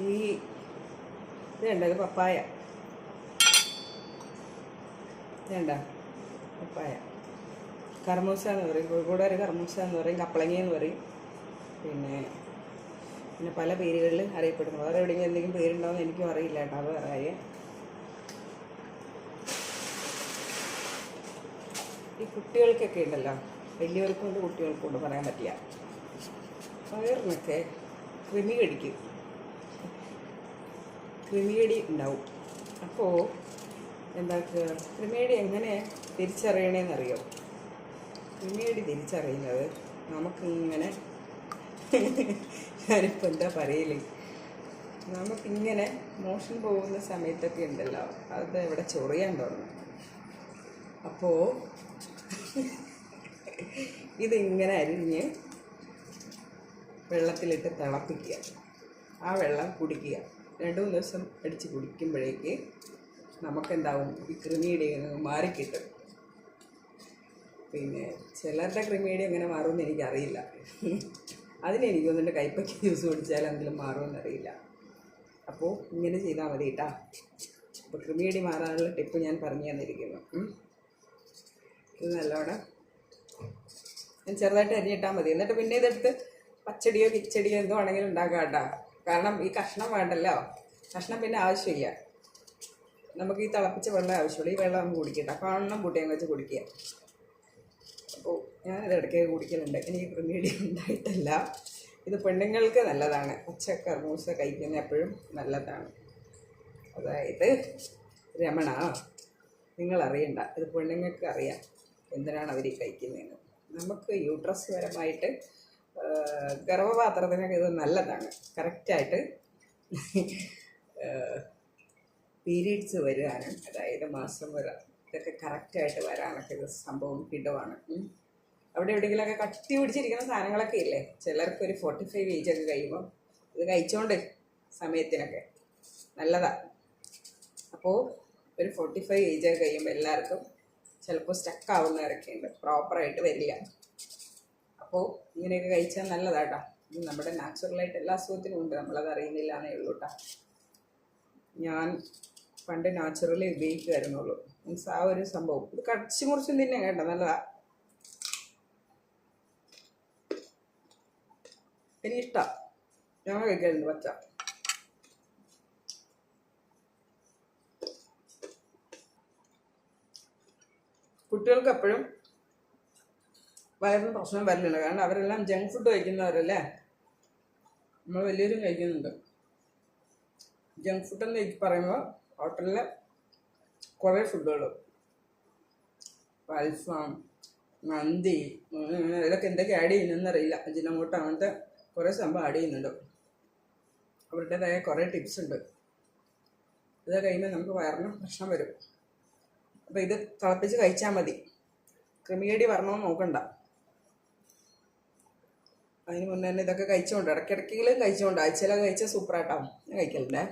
ഈ ഇതുണ്ട്, ഇത് പപ്പായ. ഇതുണ്ട പപ്പായ, കർമൂസ എന്ന് പറയും, കോഴിക്കോട് ഒരു കർമൂസ എന്ന് പറയും, കപ്പളങ്ങ എന്ന് പറയും. പിന്നെ പിന്നെ പല പേരുകളിൽ അറിയപ്പെടുന്നു. വേറെ എവിടെയെങ്കിലും എന്തെങ്കിലും പേരുണ്ടോയെന്ന് എനിക്കും അറിയില്ല കേട്ടോ, അത് വേറെ. ഈ കുട്ടികൾക്കൊക്കെ ഉണ്ടല്ലോ, വലിയവർക്കും ഉണ്ട് കുട്ടികൾക്കും ഉണ്ട്, പറയാൻ പറ്റില്ല. വയറിനൊക്കെ കൃമികടി ഉണ്ടാവും. അപ്പോൾ എന്താക്കുക, കൃമികടി എങ്ങനെ തിരിച്ചറിയണേന്നറിയോ? കൃമികടി തിരിച്ചറിയുന്നത് നമുക്കിങ്ങനെ ഞാനിപ്പോൾ എന്താ പറയല്, നമുക്കിങ്ങനെ മോഷൻ പോകുന്ന സമയത്തൊക്കെ ഉണ്ടല്ലോ, അത് ഇവിടെ ചൊറിയാൻ തുടങ്ങും. അപ്പോൾ ഇതിങ്ങനെ അരിഞ്ഞ് വെള്ളത്തിലിട്ട് തിളപ്പിക്കുക, ആ വെള്ളം കുടിക്കുക. 2-3 ദിവസം അടിച്ച് കുടിക്കുമ്പോഴേക്ക് നമുക്കെന്താവും, ഈ കൃമിയുടെ മാറിക്കിട്ടും. പിന്നെ ചിലരുടെ കൃമിയുടെ എങ്ങനെ മാറുമെന്ന് എനിക്കറിയില്ല. അതിനെനിക്ക് വന്നിട്ട് കൈപ്പയ്ക്ക് ജ്യൂസ് കുടിച്ചാൽ എന്തെങ്കിലും മാറുമെന്നറിയില്ല. അപ്പോൾ ഇങ്ങനെ ചെയ്താൽ മതി കേട്ടോ. അപ്പോൾ കൃമിയടി മാറാനുള്ള ടിപ്പ് ഞാൻ പറഞ്ഞു തന്നിരിക്കുന്നു. ഇത് നല്ലോണം ഞാൻ ചെറുതായിട്ട് അരിഞ്ഞിട്ടാൽ മതി. എന്നിട്ട് പിന്നെ ഇതെടുത്ത് പച്ചടിയോ കിച്ചടിയോ എന്തോ ആണെങ്കിലും ഉണ്ടാക്കാം കേട്ടോ. കാരണം ഈ കഷ്ണം വേണ്ടല്ലോ, കഷ്ണം പിന്നെ ആവശ്യമില്ല. നമുക്ക് ഈ തിളപ്പിച്ച വെള്ളം ആവശ്യമുള്ളൂ. ഈ വെള്ളം നമുക്ക് കുടിക്കട്ടെ, കാണണം കൂട്ടിയും വെച്ച് കുടിക്കുക. അപ്പോൾ ഞാനത് ഇടയ്ക്ക് കുടിക്കലുണ്ട്. എനിക്ക് കൃമിയടി ഉണ്ടായിട്ടല്ല. ഇത് പെണ്ണുങ്ങൾക്ക് നല്ലതാണ്. പച്ച കർമൂസ കഴിക്കുന്ന എപ്പോഴും നല്ലതാണ്. അതായത് രമണ, നിങ്ങളറിയണ്ട, ഇത് പെണ്ണുങ്ങൾക്ക് അറിയാം എന്തിനാണ് അവർ കഴിക്കുന്നതെന്ന്. നമുക്ക് യൂട്രസ് പരമായിട്ട് ഗർഭപാത്രത്തിനൊക്കെ ഇത് നല്ലതാണ്. കറക്റ്റായിട്ട് പീരീഡ്സ് വരാനും, അതായത് മാസം വരാൻ, ഇതൊക്കെ കറക്റ്റായിട്ട് വരാനൊക്കെ ഇത് സംഭവം കിടുവാണ്. അവിടെ എവിടെയെങ്കിലുമൊക്കെ കട്ടി പിടിച്ചിരിക്കുന്ന സാധനങ്ങളൊക്കെ ഇല്ലേ, ചിലർക്കൊരു 45 ഏജൊക്കെ കഴിയുമ്പോൾ ഇത് കഴിച്ചോണ്ട് സമയത്തിനൊക്കെ നല്ലതാണ്. അപ്പോൾ ഒരു 45 ഏജൊക്കെ കഴിയുമ്പോൾ എല്ലാവർക്കും ചിലപ്പോൾ സ്റ്റക്കാവുന്നവരൊക്കെ ഉണ്ട്, പ്രോപ്പറായിട്ട് വരില്ല. അപ്പോൾ ഇങ്ങനെയൊക്കെ കഴിച്ചാൽ നല്ലതാട്ടോ. ഇത് നമ്മുടെ നാച്ചുറലായിട്ട് എല്ലാ അസുഖത്തിനും ഉണ്ട്, നമ്മളത് അറിയുന്നില്ല എന്നേ ഉള്ളൂ കേട്ടോ. ഞാൻ പണ്ട് നാച്ചുറലി ഉപയോഗിക്കുമായിരുന്നുള്ളൂ. മീൻസ് ആ ഒരു സംഭവം ഇത് കടിച്ചു മുറിച്ചും തിന്നെ കേട്ടോ, നല്ലതാ. എനിക്കിഷ്ടമാണ്, ഞാൻ കഴിക്കാറുണ്ട് പച്ച. കുട്ടികൾക്ക് എപ്പോഴും വയറിന് പ്രശ്നം വരലുണ്ട്, കാരണം അവരെല്ലാം ജങ്ക് ഫുഡ് കഴിക്കുന്നവരല്ലേ. നമ്മൾ വലിയവരും കഴിക്കുന്നുണ്ട്. ജങ്ക് ഫുഡ് എന്ന് പറയുമ്പോൾ ഹോട്ടലിൽ കുറേ ഫുഡുകൾ, അൽഫാം, മന്തി, ഇതൊക്കെ എന്തൊക്കെ ആഡ് ചെയ്യുന്നതെന്നറിയില്ല. അജിനോമോട്ടോ അങ്ങനത്തെ കുറേ സംഭവം ആഡ് ചെയ്യുന്നുണ്ട്. അവരുടേതായ കുറേ ടിപ്സ് ഉണ്ട്. ഇത് കഴിയുമ്പോൾ നമുക്ക് വയറിന് പ്രശ്നം വരും. അപ്പോൾ ഇത് തിളപ്പിച്ച് കഴിച്ചാൽ മതി. കൃമികടി വരണമെന്ന് നോക്കണ്ട. അതിന് മുന്നേ തന്നെ ഇതൊക്കെ കഴിച്ചുകൊണ്ട്, ഇടയ്ക്കിടയ്ക്കെങ്കിലും കഴിച്ചുകൊണ്ട്, ആഴ്ചയിലൊക്കെ കഴിച്ചാൽ സൂപ്പറായിട്ടാവും. ഞാൻ കഴിക്കലുണ്ടേ.